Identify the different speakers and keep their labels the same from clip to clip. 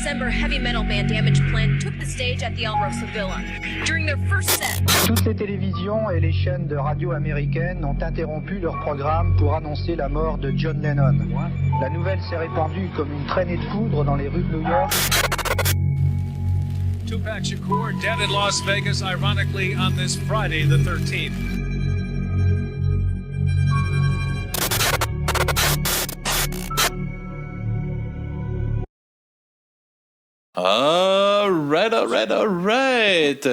Speaker 1: December heavy metal band Damage Plan took the stage at the El Rosa Villa. During their first set...
Speaker 2: Toutes les télévisions et les chaînes de radio américaines ont interrompu leur programme pour annoncer la mort de John Lennon. La nouvelle s'est répandue comme une traînée de foudre dans les rues de New York.
Speaker 3: Tupac Shakur dead in Las Vegas, ironically, on this Friday, the 13th.
Speaker 4: Alright.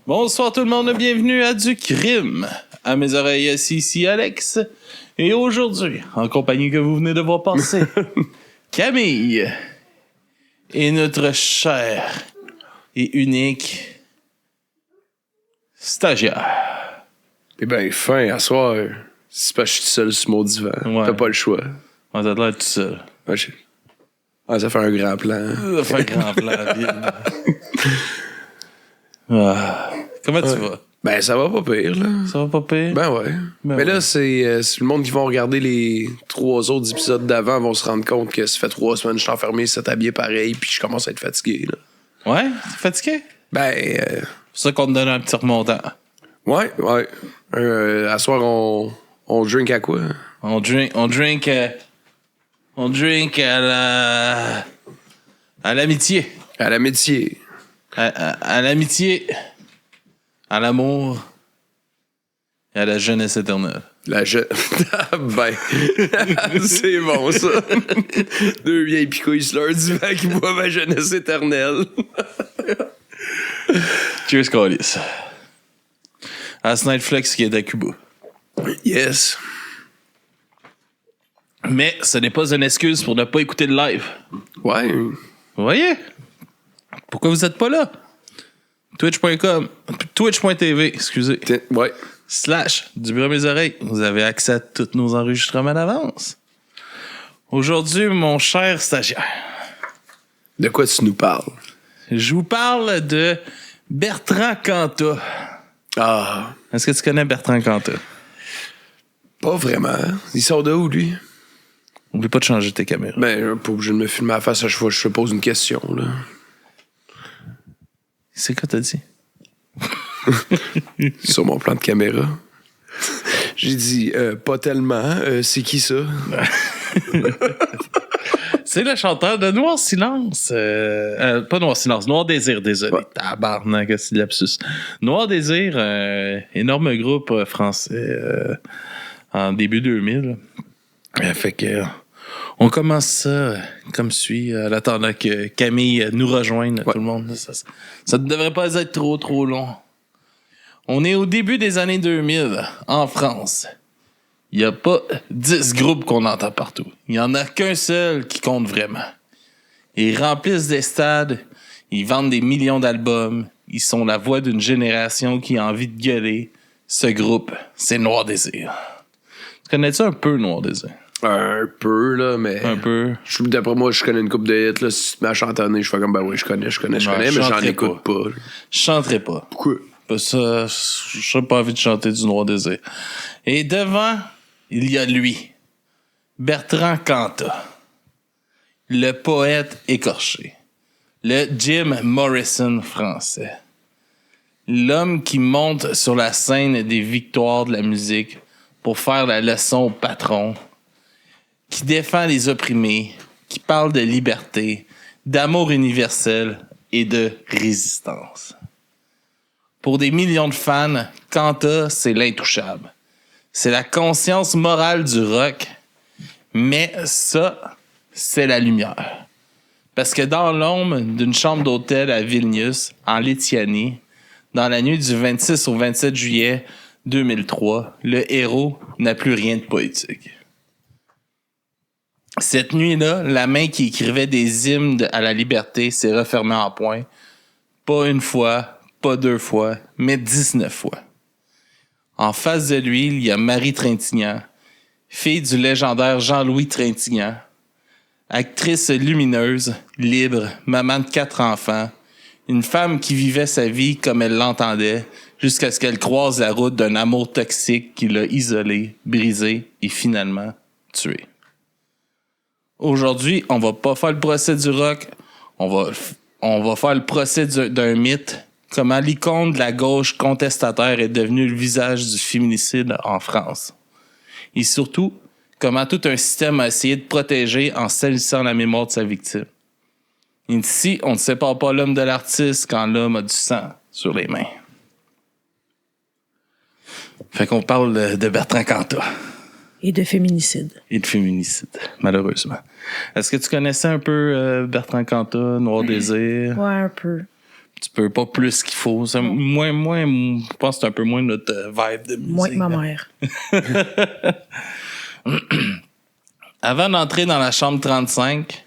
Speaker 4: Bonsoir tout le monde, bienvenue à Du Crime. À mes oreilles, ici Alex. Et aujourd'hui, en compagnie que vous venez de voir passer, Camille et notre cher et unique stagiaire.
Speaker 5: T'es bien fin à soir. C'est parce que je suis seul sur mon divan.
Speaker 4: Ouais.
Speaker 5: T'as pas le choix.
Speaker 4: On a l'air tout seul.
Speaker 5: Ouais, ça fait un grand plan.
Speaker 4: Ça fait un grand plan. Comment tu vas?
Speaker 5: Ben, ça va pas pire, là.
Speaker 4: Ça va pas pire?
Speaker 5: Ben ouais. Mais là, c'est le monde qui va regarder les 3 autres épisodes d'avant vont se rendre compte que ça fait 3 semaines que je suis enfermé, c'est habillé pareil, puis je commence à être fatigué, là.
Speaker 4: Ouais? T'es fatigué?
Speaker 5: Ben,
Speaker 4: C'est pour ça qu'on te donne un petit remontant.
Speaker 5: ouais. À soir, on drink à quoi?
Speaker 4: On drink à l'amitié.
Speaker 5: À l'amitié.
Speaker 4: À l'amitié. À l'amour. Et à la jeunesse éternelle.
Speaker 5: Ben, c'est bon, ça. 2 vieilles picouilles sur leur divan qui boivent ma jeunesse éternelle.
Speaker 4: Cheers, Callis. À Snideflex qui est à Cuba.
Speaker 5: Yes.
Speaker 4: Mais ce n'est pas une excuse pour ne pas écouter le live.
Speaker 5: Ouais.
Speaker 4: Vous voyez? Pourquoi vous êtes pas là? Twitch.tv, excusez.
Speaker 5: Ouais.
Speaker 4: / du bruit à mes oreilles. Vous avez accès à tous nos enregistrements d'avance. Aujourd'hui, mon cher stagiaire.
Speaker 5: De quoi tu nous parles?
Speaker 4: Je vous parle de Bertrand Cantat.
Speaker 5: Ah.
Speaker 4: Est-ce que tu connais Bertrand Cantat?
Speaker 5: Pas vraiment. Il sort de où, lui?
Speaker 4: Oublie pas de changer tes caméras.
Speaker 5: Ben, pas obligé de me filmer à la face à chaque fois que je te pose une question, là.
Speaker 4: C'est quoi t'as dit?
Speaker 5: Sur mon plan de caméra. J'ai dit, pas tellement. C'est qui ça?
Speaker 4: C'est le chanteur de Noir Silence. Pas Noir Silence, Noir Désir, désolé.
Speaker 5: Ouais.
Speaker 4: Tabarnak, c'est lapsus. Noir Désir, énorme groupe français en début 2000. Fait que on commence ça comme suit, en attendant que Camille nous rejoigne, tout le monde. Ça ne devrait pas être trop long. On est au début des années 2000, en France. Il n'y a pas 10 groupes qu'on entend partout. Il n'y en a qu'un seul qui compte vraiment. Ils remplissent des stades, ils vendent des millions d'albums, ils sont la voix d'une génération qui a envie de gueuler. Ce groupe, c'est Noir Désir. Tu connais-tu un peu Noir Désir?
Speaker 5: Un peu, là, mais...
Speaker 4: Un peu.
Speaker 5: D'après moi, je connais une couple de hits, là. Si tu m'as chantonné, je fais comme, ben oui, je connais, mais j'en écoute pas.
Speaker 4: Je chanterai pas.
Speaker 5: Pourquoi?
Speaker 4: Parce que je n'ai pas envie de chanter du Noir Désir. Et devant, il y a lui, Bertrand Cantat, le poète écorché, le Jim Morrison français, l'homme qui monte sur la scène des victoires de la musique pour faire la leçon au patron, qui défend les opprimés, qui parle de liberté, d'amour universel et de résistance. Pour des millions de fans, Cantat, c'est l'intouchable. C'est la conscience morale du rock, mais ça, c'est la lumière. Parce que dans l'ombre d'une chambre d'hôtel à Vilnius, en Lituanie, dans la nuit du 26 au 27 juillet 2003, le héros n'a plus rien de poétique. Cette nuit-là, la main qui écrivait des hymnes à la liberté s'est refermée en poing. Pas une fois, pas 2 fois, mais 19 fois. En face de lui, il y a Marie Trintignant, fille du légendaire Jean-Louis Trintignant, actrice lumineuse, libre, maman de 4 enfants, une femme qui vivait sa vie comme elle l'entendait, jusqu'à ce qu'elle croise la route d'un amour toxique qui l'a isolée, brisée et finalement tuée. Aujourd'hui, on va pas faire le procès du rock, On va faire le procès d'un mythe. Comment l'icône de la gauche contestataire est devenue le visage du féminicide en France. Et surtout, comment tout un système a essayé de protéger en salissant la mémoire de sa victime. Ici, on ne sépare pas l'homme de l'artiste quand l'homme a du sang sur les mains. Fait qu'on parle de Bertrand Cantat.
Speaker 6: Et de féminicide.
Speaker 4: Et de féminicide, malheureusement. Est-ce que tu connaissais un peu Bertrand Cantat, Noir Désir?
Speaker 6: Ouais, un peu.
Speaker 4: Tu peux pas plus qu'il faut. Ça, moins, je pense que c'est un peu moins notre vibe de musique.
Speaker 6: Moins que ma mère.
Speaker 4: Avant d'entrer dans la chambre 35,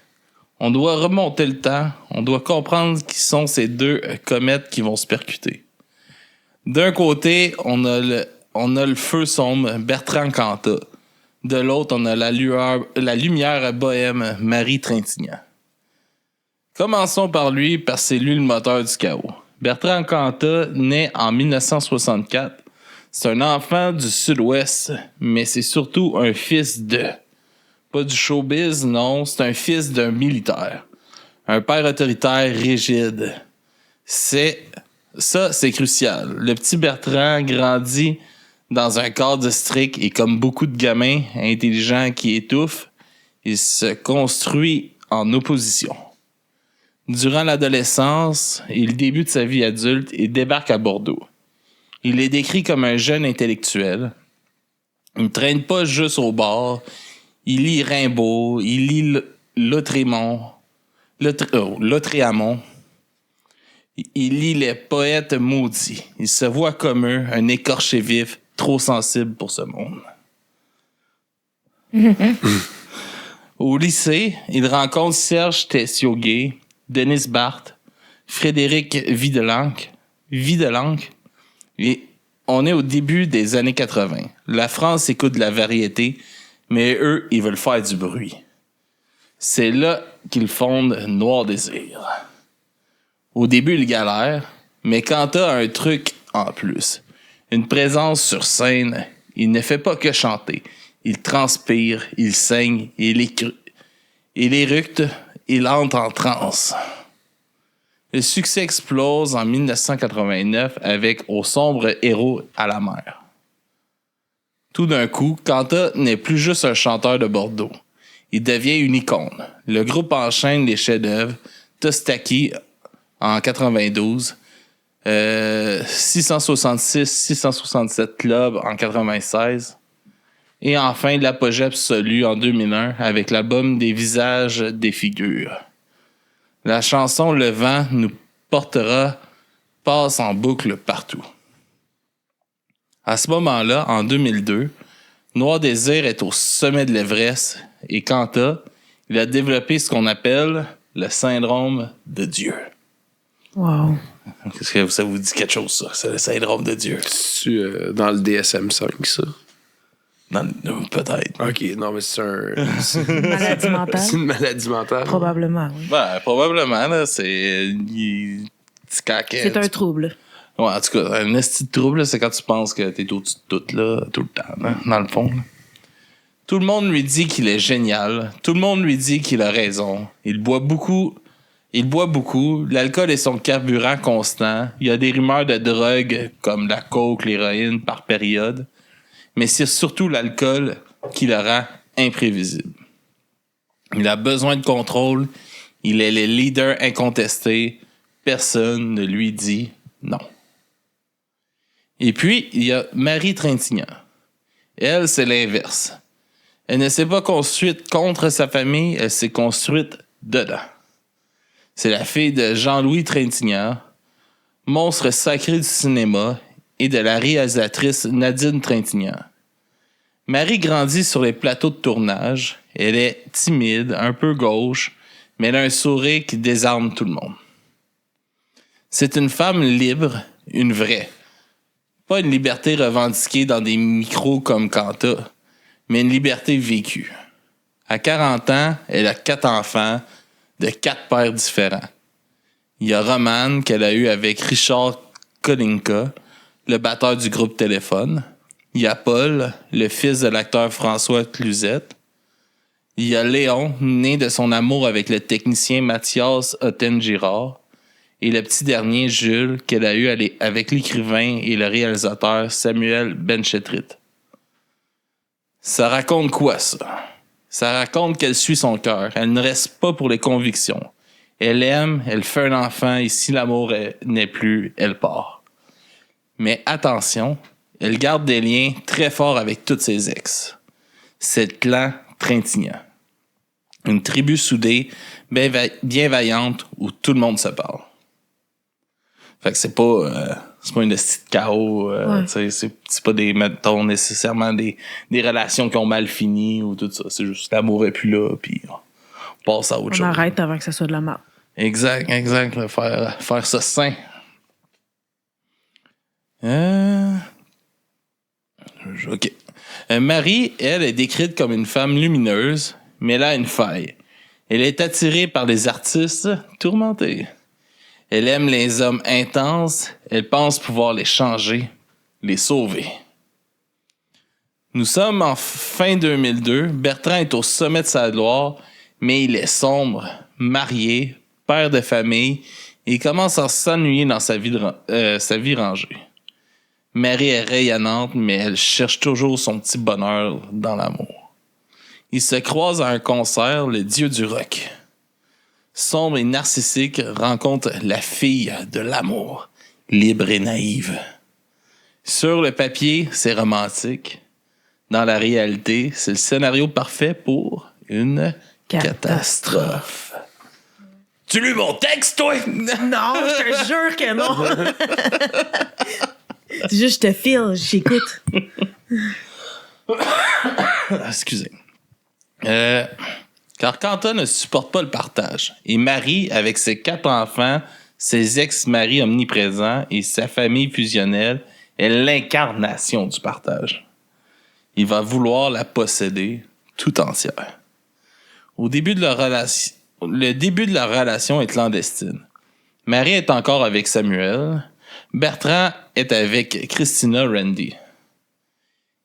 Speaker 4: on doit remonter le temps. On doit comprendre qui sont ces deux comètes qui vont se percuter. D'un côté, on a le feu sombre Bertrand Cantat. De l'autre, on a la lumière bohème Marie Trintignant. Commençons par lui, parce que c'est lui le moteur du chaos. Bertrand Cantat, né en 1964, c'est un enfant du Sud-Ouest, mais c'est surtout un fils de... Pas du showbiz, non, c'est un fils d'un militaire. Un père autoritaire rigide. C'est crucial. Le petit Bertrand grandit dans un cadre strict et comme beaucoup de gamins intelligents qui étouffent, il se construit en opposition. Durant l'adolescence et le début de sa vie adulte, il débarque à Bordeaux. Il est décrit comme un jeune intellectuel. Il ne traîne pas juste au bar. Il lit Rimbaud, il lit Lautréamont. Il lit les poètes maudits. Il se voit comme eux, un écorché vif, trop sensible pour ce monde. Au lycée, il rencontre Serge Tessiogay, Denis Barthes, Frédéric Videlanque. Et on est au début des années 80. La France écoute de la variété, mais eux, ils veulent faire du bruit. C'est là qu'ils fondent Noir Désir. Au début, ils galèrent, mais Cantat a un truc en plus. Une présence sur scène, il ne fait pas que chanter. Il transpire, il saigne, il éructe, il entre en transe. Le succès explose en 1989 avec Au sombre héros à la mer. Tout d'un coup, Cantat n'est plus juste un chanteur de Bordeaux. Il devient une icône. Le groupe enchaîne les chefs-d'œuvre. Tostaki en 92, 666-667 Club en 96, et enfin l'apogée absolue en 2001 avec l'album Des visages, des figures. La chanson Le vent nous portera passe en boucle partout. À ce moment-là, en 2002, Noir Désir est au sommet de l'Everest et Cantat, il a développé ce qu'on appelle le syndrome de Dieu.
Speaker 6: Wow.
Speaker 4: Est-ce que ça vous dit quelque chose, ça? C'est le syndrome de Dieu.
Speaker 5: C'est dans le DSM-5, ça.
Speaker 4: Peut-être.
Speaker 5: OK, non, mais c'est
Speaker 6: Une maladie mentale.
Speaker 5: c'est une maladie mentale.
Speaker 6: Probablement, oui.
Speaker 4: Ben, probablement, là, c'est
Speaker 6: C'est un trouble.
Speaker 4: Ouais, en tout cas, un esti de trouble, là, c'est quand tu penses que t'es au-dessus de tout, là, tout le temps, là, dans le fond. Là. Tout le monde lui dit qu'il est génial. Tout le monde lui dit qu'il a raison. Il boit beaucoup. L'alcool est son carburant constant. Il y a des rumeurs de drogue, comme la coke, l'héroïne, par période. Mais c'est surtout l'alcool qui le rend imprévisible. Il a besoin de contrôle. Il est le leader incontesté. Personne ne lui dit non. Et puis, il y a Marie Trintignant. Elle, c'est l'inverse. Elle ne s'est pas construite contre sa famille, elle s'est construite dedans. C'est la fille de Jean-Louis Trintignant, monstre sacré du cinéma, et de la réalisatrice Nadine Trintignant. Marie grandit sur les plateaux de tournage. Elle est timide, un peu gauche, mais elle a un sourire qui désarme tout le monde. C'est une femme libre, une vraie. Pas une liberté revendiquée dans des micros comme Cantat, mais une liberté vécue. À 40 ans, elle a 4 enfants de 4 pères différents. Il y a Romane qu'elle a eu avec Richard Kolinka, le batteur du groupe Téléphone. Il y a Paul, le fils de l'acteur François Cluzet. Il y a Léon, né de son amour avec le technicien Mathias Otten-Girard, et le petit dernier, Jules, qu'elle a eu avec l'écrivain et le réalisateur Samuel Benchetrit. Ça raconte quoi, ça? Ça raconte qu'elle suit son cœur. Elle ne reste pas pour les convictions. Elle aime, elle fait un enfant, et si l'amour n'est plus, elle part. Mais attention, elle garde des liens très forts avec toutes ses ex. C'est le clan Trintignant. Une tribu soudée, bien vaillante, où tout le monde se parle. Fait que c'est pas une esti de chaos. C'est pas mettons, nécessairement des relations qui ont mal fini ou tout ça. C'est juste l'amour est plus là, puis on passe à autre chose.
Speaker 6: On arrête avant que ça soit de la merde.
Speaker 4: Exact. Faire ça sain. OK. Marie, elle, est décrite comme une femme lumineuse, mais elle a une faille. Elle est attirée par les artistes tourmentés. Elle aime les hommes intenses. Elle pense pouvoir les changer, les sauver. Nous sommes en fin 2002. Bertrand est au sommet de sa gloire, mais il est sombre, marié, père de famille, et il commence à s'ennuyer dans sa vie rangée. Marie est rayonnante, mais elle cherche toujours son petit bonheur dans l'amour. Ils se croisent à un concert, le dieu du rock. Sombre et narcissique, rencontre la fille de l'amour, libre et naïve. Sur le papier, c'est romantique. Dans la réalité, c'est le scénario parfait pour une catastrophe. Tu lis mon texte, toi?
Speaker 6: Non, je te jure que non. C'est juste, je te file, j'écoute.
Speaker 4: Excusez. Car Quentin ne supporte pas le partage. Et Marie, avec ses 4 enfants, ses ex-maris omniprésents et sa famille fusionnelle, est l'incarnation du partage. Il va vouloir la posséder tout entière. Le début de leur relation est clandestine. Marie est encore avec Samuel. Bertrand est avec Christina Randy,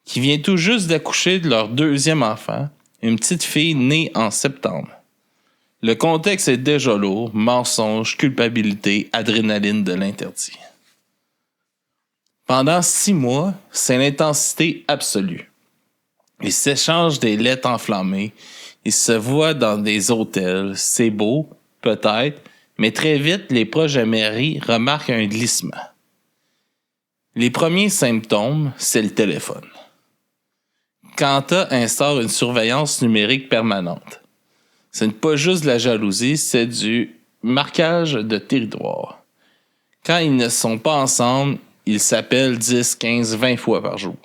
Speaker 4: qui vient tout juste d'accoucher de leur 2e enfant, une petite fille née en septembre. Le contexte est déjà lourd, mensonge, culpabilité, adrénaline de l'interdit. Pendant 6 mois, c'est l'intensité absolue. Ils s'échangent des lettres enflammées, ils se voient dans des hôtels, c'est beau, peut-être, mais très vite, les proches de Marie remarquent un glissement. Les premiers symptômes, c'est le téléphone. Quentin instaure une surveillance numérique permanente. Ce n'est pas juste de la jalousie, c'est du marquage de territoire. Quand ils ne sont pas ensemble, ils s'appellent 10, 15, 20 fois par jour.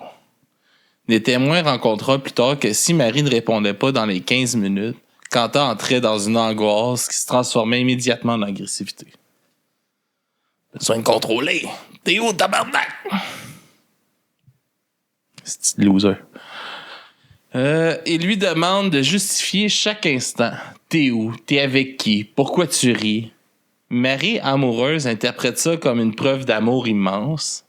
Speaker 4: Des témoins rencontreront plus tard que si Marie ne répondait pas dans les 15 minutes, Quentin entrait dans une angoisse qui se transformait immédiatement en agressivité. Besoin de contrôler. T'es où, tabarnak? C'est loser. Il lui demande de justifier chaque instant. T'es où? T'es avec qui? Pourquoi tu ris? Marie, amoureuse, interprète ça comme une preuve d'amour immense.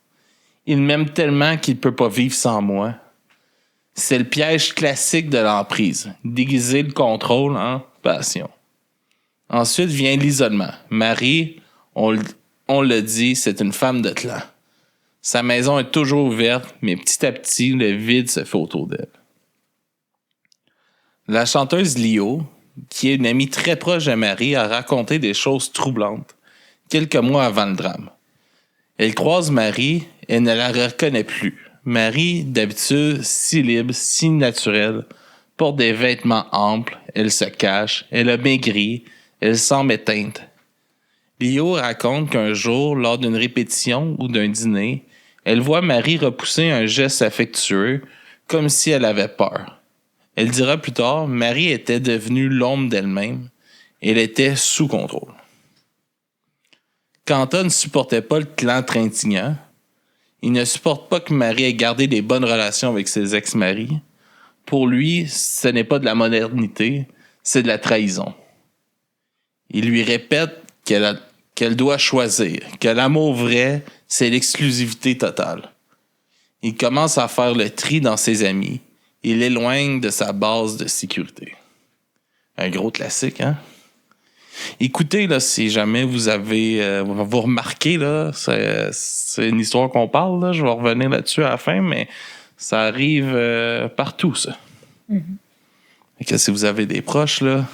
Speaker 4: Il m'aime tellement qu'il ne peut pas vivre sans moi. C'est le piège classique de l'emprise. Déguiser le contrôle en passion. Ensuite vient l'isolement. Marie, on le dit, c'est une femme de clan. Sa maison est toujours ouverte, mais petit à petit, le vide se fait autour d'elle. La chanteuse Lio, qui est une amie très proche de Marie, a raconté des choses troublantes quelques mois avant le drame. Elle croise Marie et ne la reconnaît plus. Marie, d'habitude si libre, si naturelle, porte des vêtements amples, elle se cache, elle a maigri, elle semble éteinte. Lio raconte qu'un jour, lors d'une répétition ou d'un dîner, elle voit Marie repousser un geste affectueux, comme si elle avait peur. Elle dira plus tard, Marie était devenue l'ombre d'elle-même. Elle était sous contrôle. Quentin ne supportait pas le clan Trintignant. Il ne supporte pas que Marie ait gardé des bonnes relations avec ses ex-maris. Pour lui, ce n'est pas de la modernité, c'est de la trahison. Il lui répète qu'elle doit choisir, que l'amour vrai, c'est l'exclusivité totale. Il commence à faire le tri dans ses amis. Il l'éloigne de sa base de sécurité. Un gros classique, hein? Écoutez, là, si jamais vous avez... vous remarquez, là, c'est une histoire qu'on parle, là. Je vais revenir là-dessus à la fin, mais ça arrive partout, ça. Et que si vous avez des proches, là,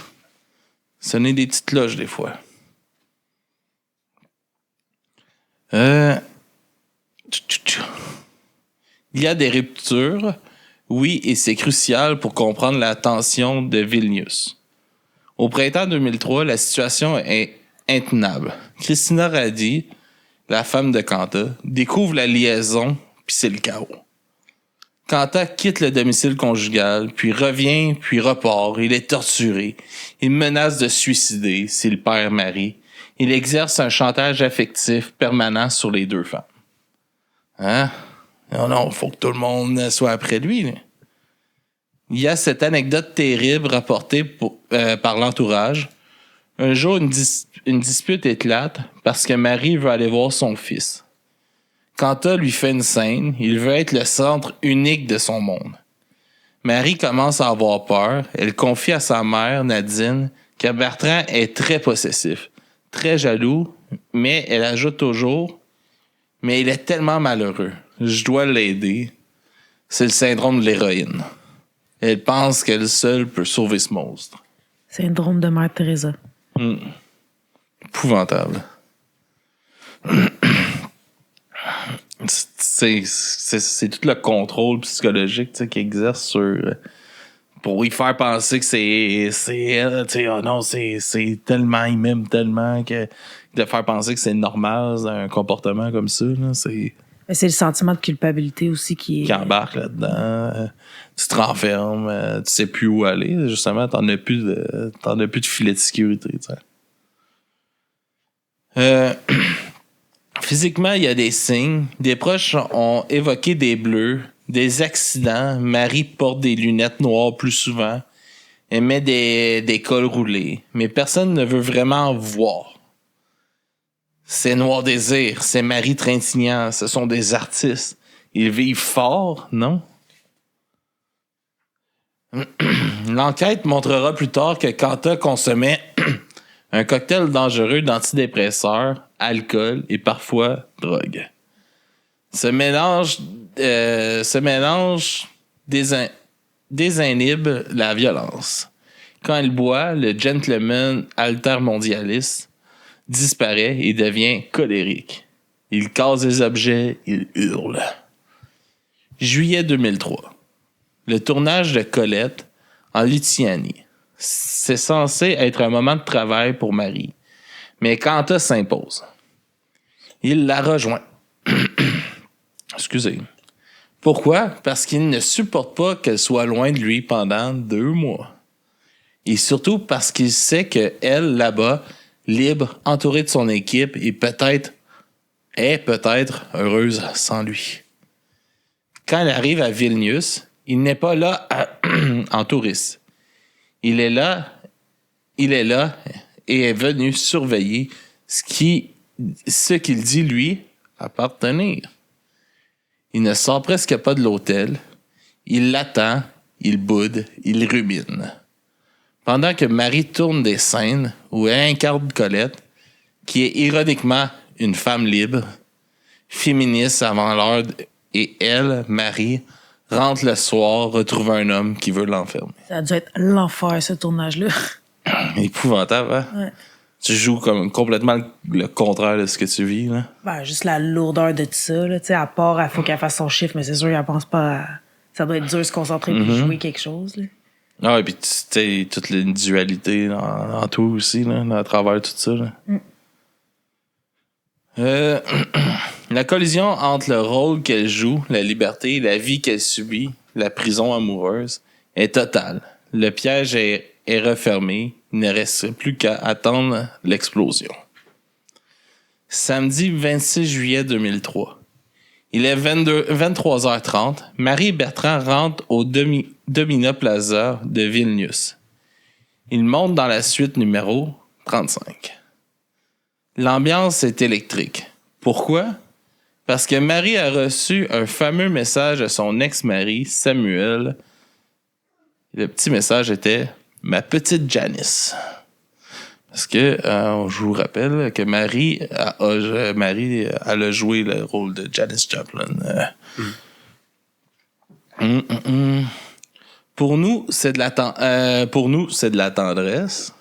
Speaker 4: sonnez des petites cloches, des fois. Il y a des ruptures, oui, et c'est crucial pour comprendre la tension de Vilnius. Au printemps 2003, la situation est intenable. Christina Radi, la femme de Kanta, découvre la liaison, puis c'est le chaos. Kanta quitte le domicile conjugal, puis revient, puis repart. Il est torturé. Il menace de suicider s'il perd Marie. Il exerce un chantage affectif permanent sur les deux femmes. Hein? Non, faut que tout le monde soit après lui, là. Il y a cette anecdote terrible rapportée par l'entourage. Un jour, une dispute éclate parce que Marie veut aller voir son fils. Kanta lui fait une scène, il veut être le centre unique de son monde. Marie commence à avoir peur. Elle confie à sa mère, Nadine, que Bertrand est très possessif, très jaloux, mais elle ajoute toujours « Mais il est tellement malheureux. Je dois l'aider. » C'est le syndrome de l'héroïne. Elle pense qu'elle seule peut sauver ce monstre.
Speaker 6: Syndrome de Mère Teresa.
Speaker 4: Épouvantable. C'est tout le contrôle psychologique qui exerce sur... pour y faire penser que c'est elle. Oh non, c'est tellement... Il m'aime tellement que de faire penser que c'est normal, un comportement comme ça, là, c'est...
Speaker 6: Mais c'est le sentiment de culpabilité aussi qui
Speaker 4: embarque là-dedans. Tu te renfermes, tu sais plus où aller. Justement, t'en as plus de filet de sécurité. Physiquement, il y a des signes. Des proches ont évoqué des bleus, des accidents. Marie porte des lunettes noires plus souvent. Elle met des cols roulés. Mais personne ne veut vraiment voir. C'est Noir Désir, c'est Marie Trintignant, ce sont des artistes. Ils vivent fort, non? L'enquête montrera plus tard que Kanta consommait un cocktail dangereux d'antidépresseurs, alcool et parfois drogue. Ce mélange désinhibe la violence. Quand elle boit, le gentleman altermondialiste disparaît et devient colérique. Il casse des objets, il hurle. Juillet 2003. Le tournage de Colette en Lituanie. C'est censé être un moment de travail pour Marie. Mais Kanta s'impose. Il la rejoint. Excusez. Pourquoi? Parce qu'il ne supporte pas qu'elle soit loin de lui pendant 2 mois. Et surtout parce qu'il sait qu'elle, là-bas, libre, entourée de son équipe, est peut-être heureuse sans lui. Quand elle arrive à Vilnius, il n'est pas là en touriste. Il est là et est venu surveiller ce qu'il dit, lui, appartenir. Il ne sort presque pas de l'hôtel. Il l'attend, il boude, il rumine. Pendant que Marie tourne des scènes où elle incarne Colette, qui est ironiquement une femme libre, féministe avant l'heure, et elle, Marie, rentre le soir, retrouve un homme qui veut l'enfermer.
Speaker 6: Ça a dû être l'enfer, ce tournage-là.
Speaker 4: Épouvantable, hein? Ouais. Tu joues comme complètement le contraire de ce que tu vis, là.
Speaker 6: Ben, juste la lourdeur de tout ça, là. Tu sais, à part, il faut qu'elle fasse son chiffre, mais c'est sûr, elle pense pas à... Ça doit être dur de se concentrer et jouer quelque chose, là.
Speaker 4: Ah, et puis, tu sais, toute l'individualité en toi aussi, là, à travers tout ça, là. La collision entre le rôle qu'elle joue, la liberté, la vie qu'elle subit, la prison amoureuse, est totale. Le piège est refermé. Il ne reste plus qu'à attendre l'explosion. Samedi 26 juillet 2003. Il est 23h30. Marie et Bertrand rentrent au Domina Plaza de Vilnius. Ils montent dans la suite numéro 35. L'ambiance est électrique. Pourquoi? Parce que Marie a reçu un fameux message de son ex-mari, Samuel. Le petit message était « ma petite Janice. Parce que je vous rappelle que Marie elle a joué le rôle de Janis Joplin. Pour nous, c'est de la tendresse.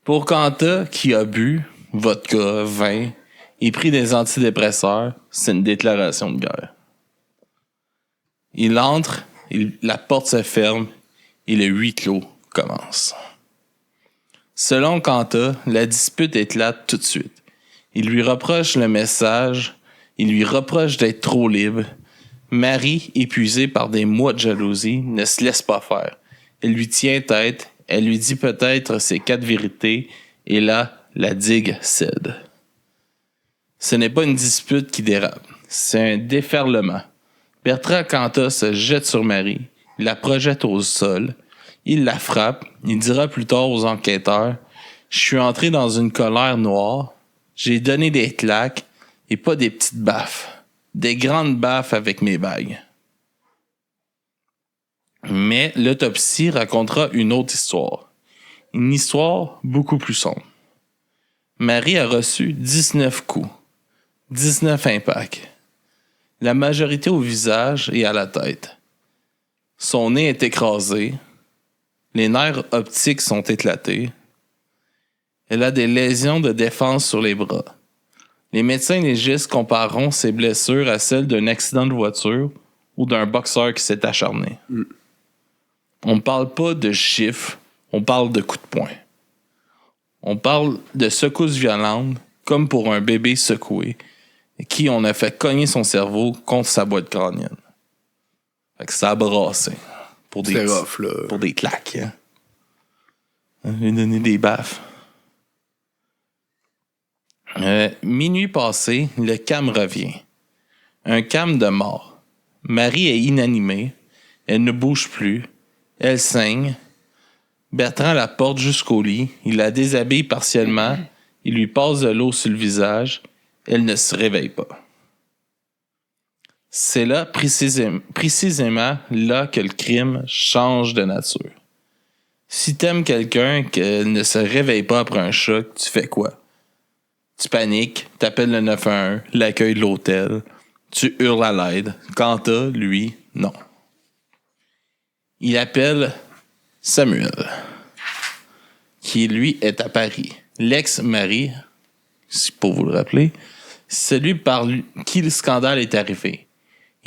Speaker 4: Pour Kanta, qui a bu vodka, vin et pris des antidépresseurs, c'est une déclaration de guerre. Il entre, la porte se ferme et le huis clos commence. Selon Kanta, la dispute éclate tout de suite. Il lui reproche le message, il lui reproche d'être trop libre. Marie, épuisée par des mois de jalousie, ne se laisse pas faire. Elle lui tient tête, elle lui dit peut-être ses 4 vérités, et là, la digue cède. Ce n'est pas une dispute qui dérape, c'est un déferlement. Bertrand Cantat se jette sur Marie, il la projette au sol, il la frappe, il dira plus tard aux enquêteurs « Je suis entré dans une colère noire, j'ai donné des claques et pas des petites baffes, des grandes baffes avec mes bagues. » Mais l'autopsie racontera une autre histoire, une histoire beaucoup plus sombre. Marie a reçu 19 coups, 19 impacts. La majorité au visage et à la tête. Son nez est écrasé. Les nerfs optiques sont éclatés. Elle a des lésions de défense sur les bras. Les médecins légistes compareront ses blessures à celles d'un accident de voiture ou d'un boxeur qui s'est acharné. On ne parle pas de chiffres, on parle de coups de poing. On parle de secousses violentes, comme pour un bébé secoué, qui on a fait cogner son cerveau contre sa boîte crânienne. Fait que ça a brassé. Pour des,
Speaker 5: rough, là.
Speaker 4: Pour des claques. Hein. Lui donner des baffes. Minuit passé, le cam revient. Un cam de mort. Marie est inanimée. Elle ne bouge plus. Elle saigne. Bertrand la porte jusqu'au lit. Il la déshabille partiellement. Il lui passe de l'eau sur le visage. Elle ne se réveille pas. C'est là, précisément, là que le crime change de nature. Si t'aimes quelqu'un qui ne se réveille pas après un choc, tu fais quoi? Tu paniques, t'appelles le 911, l'accueil de l'hôtel, tu hurles à l'aide. Quentin, lui, non. Il appelle Samuel, qui lui est à Paris. L'ex-mari, pour vous le rappeler, c'est celui par qui le scandale est arrivé.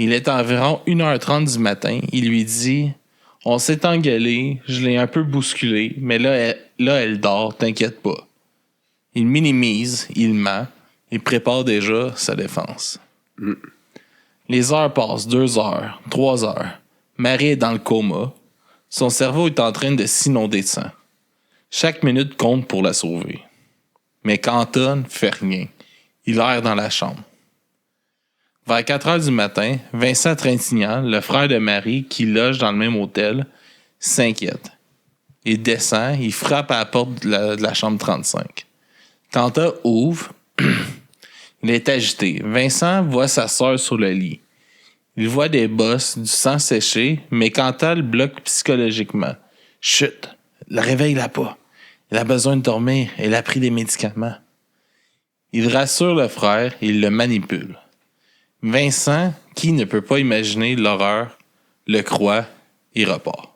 Speaker 4: Il est environ 1h30 du matin. Il lui dit « On s'est engueulé, je l'ai un peu bousculé, mais là, elle dort, t'inquiète pas. » Il minimise, il ment, il prépare déjà sa défense. Les heures passent, 2 heures, 3 heures. Marie est dans le coma. Son cerveau est en train de s'inonder de sang. Chaque minute compte pour la sauver. Mais Quentin ne fait rien. Il erre dans la chambre. Vers 4 heures du matin, Vincent Trintignant, le frère de Marie, qui loge dans le même hôtel, s'inquiète. Il descend, il frappe à la porte de la chambre 35. Quentin ouvre. Il est agité. Vincent voit sa sœur sur le lit. Il voit des bosses, du sang séché, mais Quentin le bloque psychologiquement. Chut, la réveille-la pas. Elle a besoin de dormir. Elle a pris des médicaments. Il rassure le frère et il le manipule. Vincent, qui ne peut pas imaginer l'horreur, le croit et repart.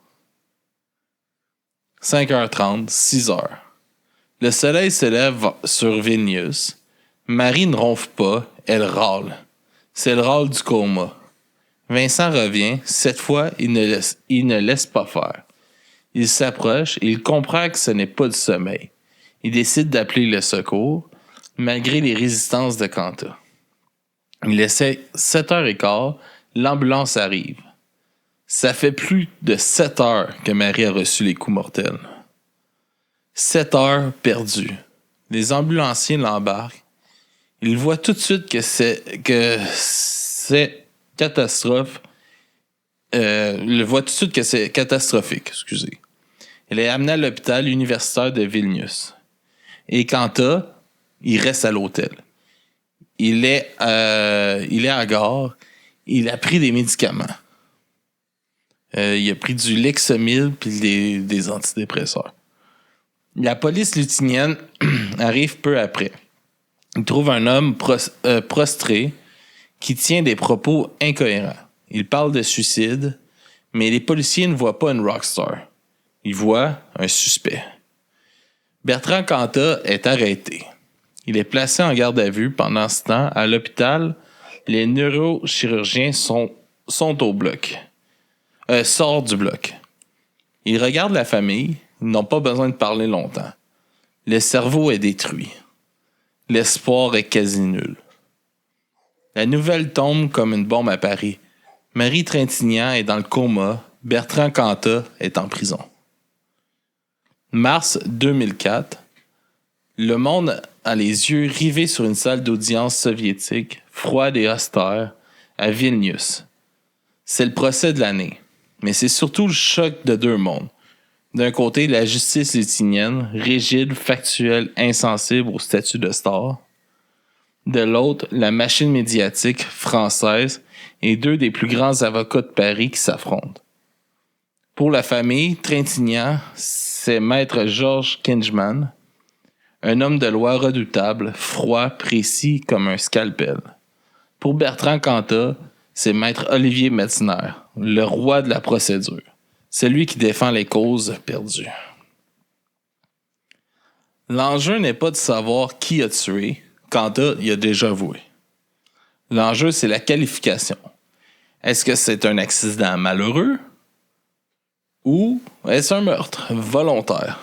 Speaker 4: 5h30, 6h. Le soleil se lève sur Vilnius. Marie ne ronfle pas, elle râle. C'est le râle du coma. Vincent revient. Cette fois, il ne laisse pas faire. Il s'approche et il comprend que ce n'est pas du sommeil. Il décide d'appeler le secours, malgré les résistances de Quentin. Il essaie 7h15, l'ambulance arrive. Ça fait plus de 7 heures que Marie a reçu les coups mortels. 7 heures perdues. Les ambulanciers l'embarquent. Ils voient tout de suite que c'est catastrophe. Il voit tout de suite que c'est catastrophique, excusez. Elle est amenée à l'hôpital universitaire de Vilnius. Et Quentin, il reste à l'hôtel. Il est à gare. Il a pris des médicaments. Il a pris du Lexomil puis des antidépresseurs. La police lutinienne arrive peu après. Il trouve un homme prostré qui tient des propos incohérents. Il parle de suicide, mais les policiers ne voient pas une rockstar. Ils voient un suspect. Bertrand Cantat est arrêté. Il est placé en garde à vue. Pendant ce temps, à l'hôpital, les neurochirurgiens sont au bloc. Sortent du bloc. Ils regardent la famille. Ils n'ont pas besoin de parler longtemps. Le cerveau est détruit. L'espoir est quasi nul. La nouvelle tombe comme une bombe à Paris. Marie Trintignant est dans le coma. Bertrand Cantat est en prison. Mars 2004. Le monde a les yeux rivés sur une salle d'audience soviétique, froide et austère, à Vilnius. C'est le procès de l'année. Mais c'est surtout le choc de deux mondes. D'un côté, la justice lutinienne, rigide, factuelle, insensible au statut de star. De l'autre, la machine médiatique française et deux des plus grands avocats de Paris qui s'affrontent. Pour la famille, Trintignant, c'est maître Georges Kingeman, un homme de loi redoutable, froid, précis comme un scalpel. Pour Bertrand Cantat, c'est maître Olivier Metzner, le roi de la procédure. Celui qui défend les causes perdues. L'enjeu n'est pas de savoir qui a tué. Cantat y a déjà avoué. L'enjeu, c'est la qualification. Est-ce que c'est un accident malheureux ou est-ce un meurtre volontaire?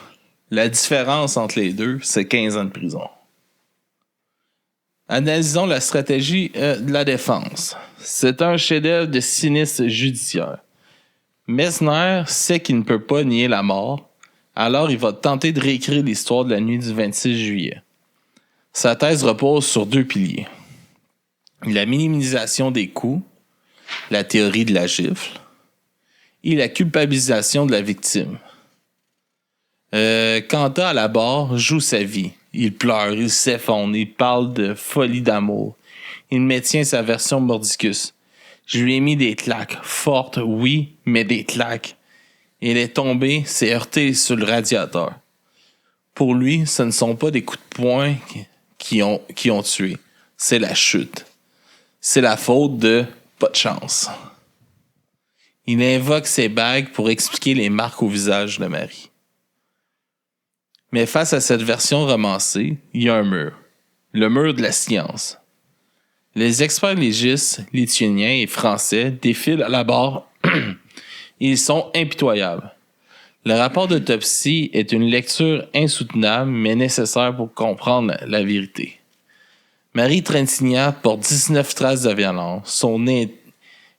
Speaker 4: La différence entre les deux, c'est 15 ans de prison. Analysons la stratégie de la défense. C'est un chef-d'œuvre de cynisme judiciaire. Metzner sait qu'il ne peut pas nier la mort, alors il va tenter de réécrire l'histoire de la nuit du 26 juillet. Sa thèse repose sur deux piliers. La minimisation des coups, la théorie de la gifle, et la culpabilisation de la victime. Cantat à la barre joue sa vie. Il pleure, il s'effondre, il parle de folie d'amour. Il maintient sa version mordicus. Je lui ai mis des claques. Fortes, oui, mais des claques. Il est tombé, s'est heurté sur le radiateur. Pour lui, ce ne sont pas des coups de poing qui ont tué. C'est la chute. C'est la faute de pas de chance. Il invoque ses bagues pour expliquer les marques au visage de Marie. Mais face à cette version romancée, il y a un mur. Le mur de la science. Les experts légistes, lituaniens et français défilent à la barre et ils sont impitoyables. Le rapport d'autopsie est une lecture insoutenable mais nécessaire pour comprendre la vérité. Marie Trintignant porte 19 traces de violence. Son nez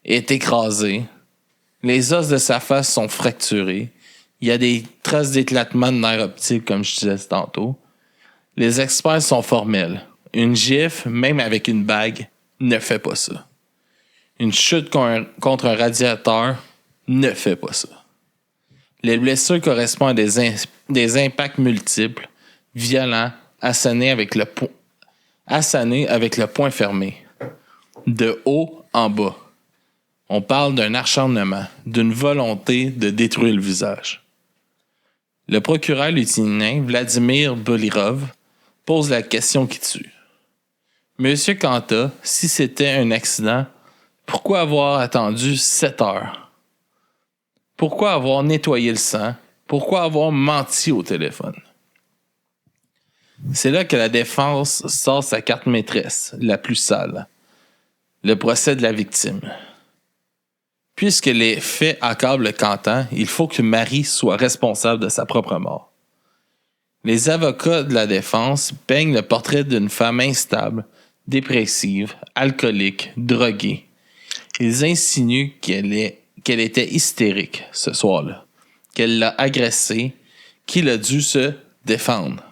Speaker 4: est écrasé. Les os de sa face sont fracturés. Il y a des traces d'éclatement de nerfs optiques, comme je disais tantôt. Les experts sont formels. Une gifle, même avec une bague, ne fait pas ça. Une chute contre un radiateur ne fait pas ça. Les blessures correspondent à des impacts multiples, violents, assénés avec le poing fermé. De haut en bas. On parle d'un acharnement, d'une volonté de détruire le visage. Le procureur lutinien, Vladimir Bolirov, pose la question qui tue. Monsieur Cantat, si c'était un accident, pourquoi avoir attendu 7 heures? Pourquoi avoir nettoyé le sang? Pourquoi avoir menti au téléphone? C'est là que la défense sort sa carte maîtresse, la plus sale. Le procès de la victime. Puisque les faits accablent Cantat, il faut que Marie soit responsable de sa propre mort. Les avocats de la défense peignent le portrait d'une femme instable, dépressive, alcoolique, droguée. Ils insinuent qu'elle était hystérique ce soir-là, qu'elle l'a agressée, qu'il a dû se défendre.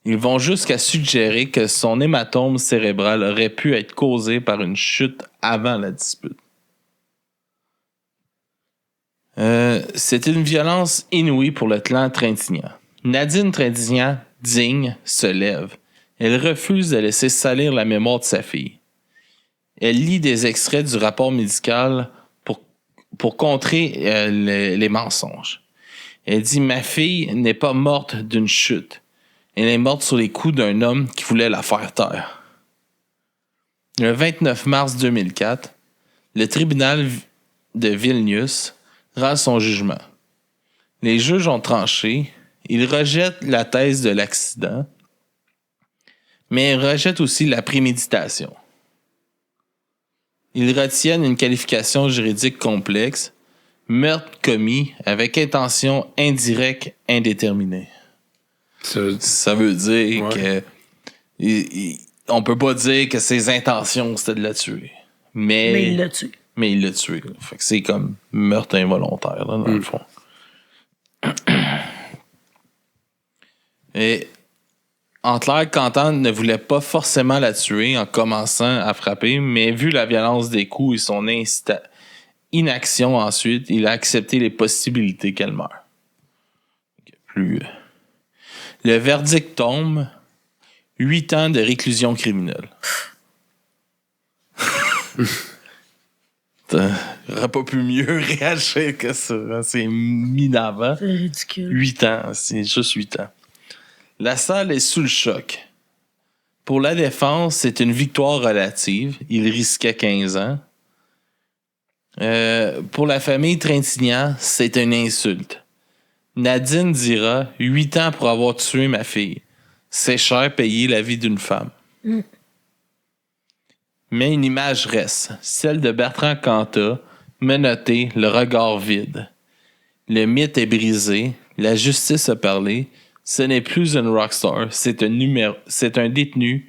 Speaker 4: Ils vont jusqu'à suggérer que son hématome cérébral aurait pu être causé par une chute avant la dispute. C'est une violence inouïe pour le clan Trintignant. Nadine Trintignant, digne, se lève. Elle refuse de laisser salir la mémoire de sa fille. Elle lit des extraits du rapport médical pour contrer les mensonges. Elle dit « Ma fille n'est pas morte d'une chute. Elle est morte sur les coups d'un homme qui voulait la faire taire. » Le 29 mars 2004, le tribunal de Vilnius rend son jugement. Les juges ont tranché. Ils rejettent la thèse de l'accident, mais ils rejettent aussi la préméditation. Ils retiennent une qualification juridique complexe, meurtre commis avec intention indirecte indéterminée. Ça veut dire que on peut pas dire que ses intentions c'était de la tuer. Mais
Speaker 6: il l'a tué.
Speaker 4: Mais il l'a tué. Fait que c'est comme meurtre involontaire, là, dans le fond. Et en clair, Quentin ne voulait pas forcément la tuer en commençant à frapper, mais vu la violence des coups et son inaction ensuite, il a accepté les possibilités qu'elle meure. Le verdict tombe, 8 ans de réclusion criminelle. T'aurais pas pu mieux réagir que ça. C'est minable.
Speaker 6: C'est ridicule.
Speaker 4: 8 ans, c'est juste 8 ans. La salle est sous le choc. Pour la défense, c'est une victoire relative. Il risquait 15 ans. Pour la famille Trintignant, c'est une insulte. Nadine dira 8 ans pour avoir tué ma fille. C'est cher payer la vie d'une femme. Mais une image reste, celle de Bertrand Cantat, menotté, le regard vide. Le mythe est brisé, la justice a parlé. Ce n'est plus une rockstar, c'est un détenu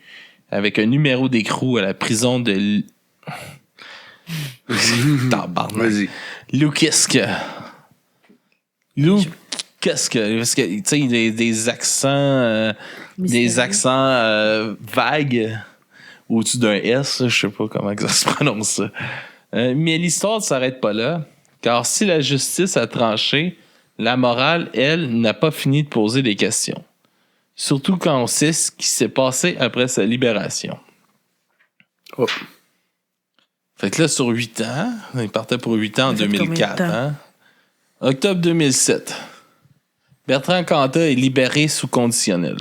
Speaker 4: avec un numéro d'écrou à la prison de
Speaker 5: Vas-y.
Speaker 4: Lukiska. Parce que tu sais, il y a des accents vagues au-dessus d'un S, je sais pas comment ça se prononce ça. Mais l'histoire ne s'arrête pas là, car si la justice a tranché, la morale, elle, n'a pas fini de poser des questions. Surtout quand on sait ce qui s'est passé après sa libération.
Speaker 5: Oh.
Speaker 4: Fait que là, sur 8 ans, il partait pour 8 ans en 2004. Hein? Octobre 2007. Bertrand Cantat est libéré sous conditionnel.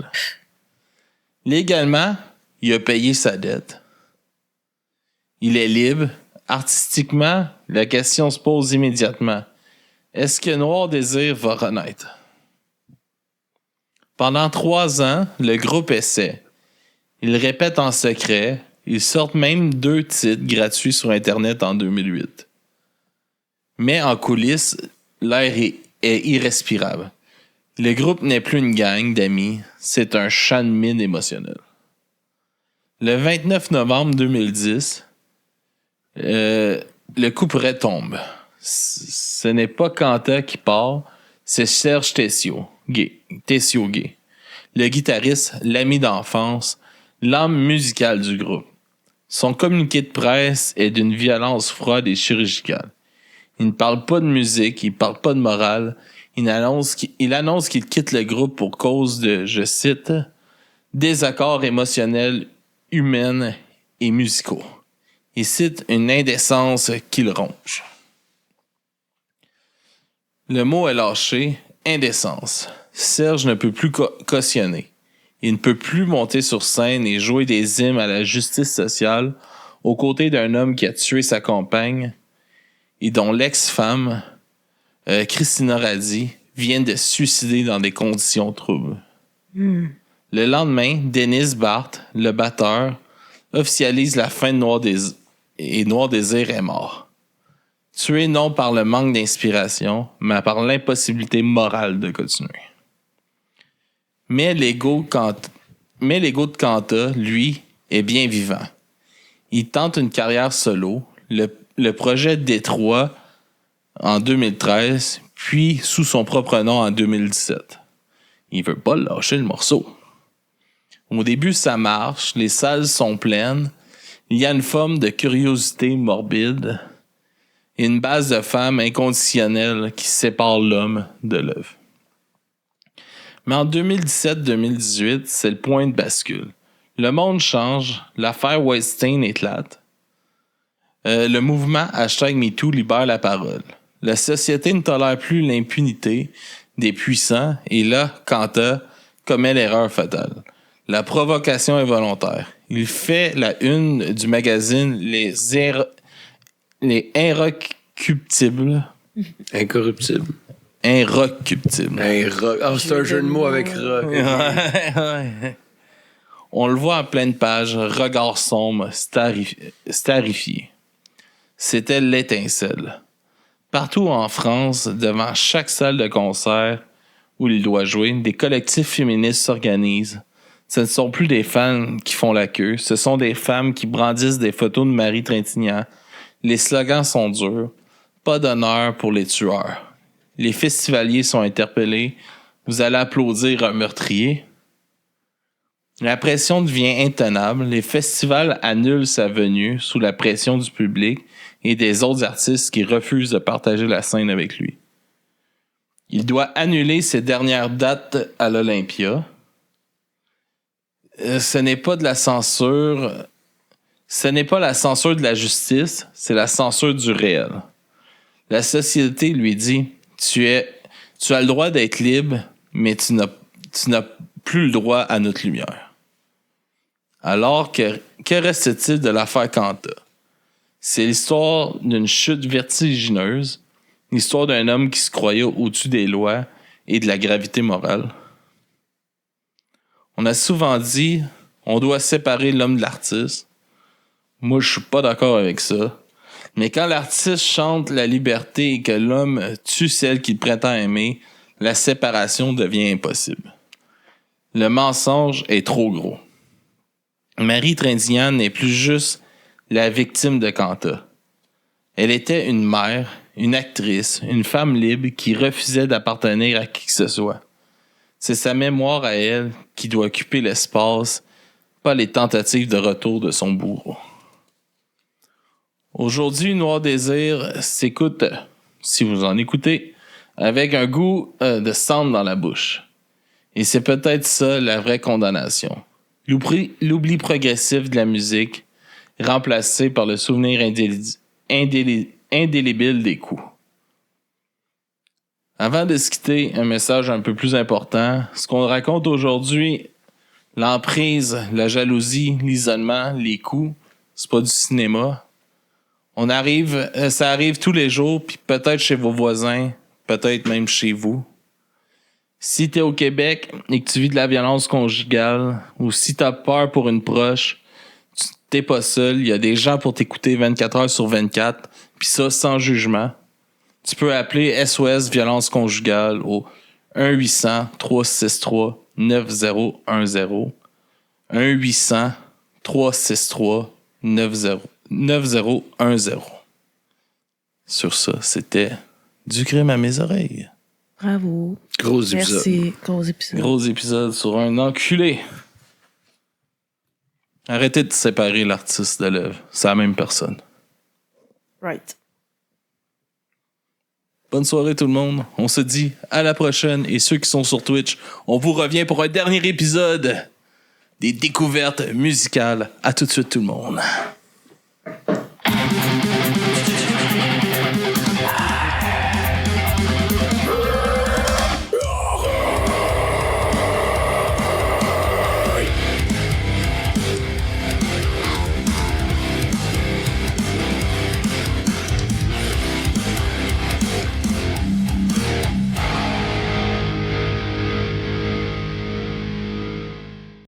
Speaker 4: Légalement, il a payé sa dette. Il est libre. Artistiquement, la question se pose immédiatement. Est-ce que Noir Désir va renaître? Pendant 3 ans, le groupe essaie. Ils répètent en secret. Ils sortent même 2 titres gratuits sur Internet en 2008. Mais en coulisses, l'air est irrespirable. Le groupe n'est plus une gang d'amis, c'est un champ de mine émotionnel. Le 29 novembre 2010, le couperet tombe. Ce n'est pas Cantat qui part, c'est Serge Tessio Gay. Le guitariste, l'ami d'enfance, l'âme musicale du groupe. Son communiqué de presse est d'une violence froide et chirurgicale. Il ne parle pas de musique, il ne parle pas de morale. Il annonce qu'il quitte le groupe pour cause de, je cite, désaccords émotionnels, humains et musicaux. Il cite une indécence qu'il ronge. Le mot est lâché, indécence. Serge ne peut plus cautionner. Il ne peut plus monter sur scène et jouer des hymnes à la justice sociale aux côtés d'un homme qui a tué sa compagne et dont l'ex-femme, Christina Radi, vient de se suicider dans des conditions troubles. Le lendemain, Dennis Barth, le batteur, officialise la fin de Noir Désir et Noir Désir est mort. Tué non par le manque d'inspiration, mais par l'impossibilité morale de continuer. Mais l'ego de Cantat, lui, est bien vivant. Il tente une carrière solo, le projet Détroit en 2013, puis sous son propre nom en 2017. Il veut pas lâcher le morceau. Au début, ça marche, les salles sont pleines, il y a une forme de curiosité morbide et une base de femmes inconditionnelle qui sépare l'homme de l'œuvre. Mais en 2017-2018, c'est le point de bascule. Le monde change, l'affaire Weinstein éclate. Le mouvement #MeToo libère la parole. La société ne tolère plus l'impunité des puissants et là, Kanta commet l'erreur fatale. La provocation est volontaire. Il fait la une du magazine Les Inrecuptibles.
Speaker 5: Incorruptible.
Speaker 4: Inrecuptibles.
Speaker 5: C'est un jeu de mots avec rock.
Speaker 4: Ouais. On le voit en pleine page, regard sombre, starifié. C'était l'étincelle. Partout en France, devant chaque salle de concert où il doit jouer, des collectifs féministes s'organisent. Ce ne sont plus des fans qui font la queue, ce sont des femmes qui brandissent des photos de Marie Trintignant. Les slogans sont durs. Pas d'honneur pour les tueurs. Les festivaliers sont interpellés. Vous allez applaudir un meurtrier? La pression devient intenable. Les festivals annulent sa venue sous la pression du public et des autres artistes qui refusent de partager la scène avec lui. Il doit annuler ses dernières dates à l'Olympia. Ce n'est pas de la censure. Ce n'est pas la censure de la justice, c'est la censure du réel. La société lui dit, tu as le droit d'être libre, mais tu n'as plus le droit à notre lumière. Alors, que reste-t-il de l'affaire Kanta? C'est l'histoire d'une chute vertigineuse, l'histoire d'un homme qui se croyait au-dessus des lois et de la gravité morale. On a souvent dit, on doit séparer l'homme de l'artiste. Moi, je suis pas d'accord avec ça. Mais quand l'artiste chante la liberté et que l'homme tue celle qu'il prétend aimer, la séparation devient impossible. Le mensonge est trop gros. Marie Trintignant n'est plus juste la victime de Kanta. Elle était une mère, une actrice, une femme libre qui refusait d'appartenir à qui que ce soit. C'est sa mémoire à elle qui doit occuper l'espace, pas les tentatives de retour de son bourreau. Aujourd'hui, Noir Désir s'écoute, si vous en écoutez, avec un goût de cendre dans la bouche. Et c'est peut-être ça la vraie condamnation. L'oubli progressif de la musique, remplacé par le souvenir indélébile des coups. Avant de se quitter, un message un peu plus important. Ce qu'on raconte aujourd'hui, l'emprise, la jalousie, l'isolement, les coups, c'est pas du cinéma. Ça arrive tous les jours, puis peut-être chez vos voisins, peut-être même chez vous. Si t'es au Québec et que tu vis de la violence conjugale, ou si t'as peur pour une proche, t'es pas seul, il y a des gens pour t'écouter 24 heures sur 24, puis ça sans jugement. Tu peux appeler SOS Violence Conjugale au 1-800-363-9010. 1-800-363-9010. Sur ça, c'était du crime à mes oreilles.
Speaker 6: Bravo.
Speaker 5: Gros épisode.
Speaker 6: Merci. Gros épisode.
Speaker 4: Gros épisode sur un enculé. Arrêtez de séparer l'artiste de l'œuvre. C'est la même personne.
Speaker 6: Right.
Speaker 4: Bonne soirée tout le monde. On se dit à la prochaine. Et ceux qui sont sur Twitch, on vous revient pour un dernier épisode des découvertes musicales. À tout de suite tout le monde.